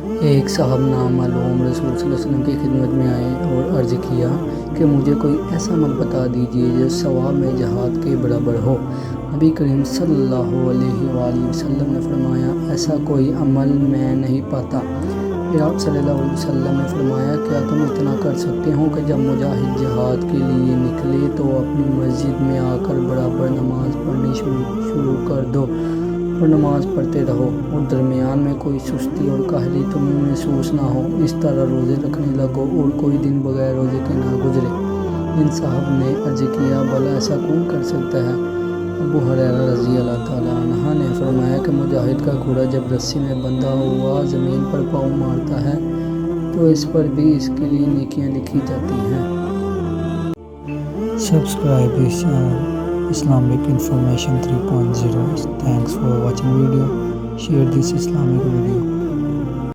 ایک صاحب نامعلوم رسول صلی اللہ علیہ وسلم کی خدمت میں آئے اور عرض کیا کہ مجھے کوئی ایسا عمل بتا دیجیے جو ثواب میں جہاد کے برابر ہو۔ نبی کریم صلی اللہ علیہ وآلہ وسلم نے فرمایا ایسا کوئی عمل میں نہیں پاتا۔ پھر آپ صلی اللہ علیہ وسلم نے فرمایا کیا تم اتنا کر سکتے ہو کہ جب مجاہد جہاد کے لیے نکلے تو اپنی مسجد میں آ کر برابر نماز پڑھنی شروع کر دو اور نماز پڑھتے رہو اور درمیان میں کوئی سستی اور کاہلی تمہیں محسوس نہ ہو، اس طرح روزے رکھنے لگو اور کوئی دن بغیر روزے کے نہ گزرے۔ ان صاحب نے عرض کیا بھلا ایسا کون کر سکتا ہے؟ ابو ہریرہ رضی اللہ تعالیٰ عنہ نے فرمایا کہ مجاہد کا گھوڑا جب رسی میں بندھا ہوا زمین پر پاؤں مارتا ہے تو اس پر بھی اس کے لیے نیکیاں لکھی جاتی ہیں۔ Subscribe this channel Islamic Information 3.0. Thanks for watching video. Share this Islamic video.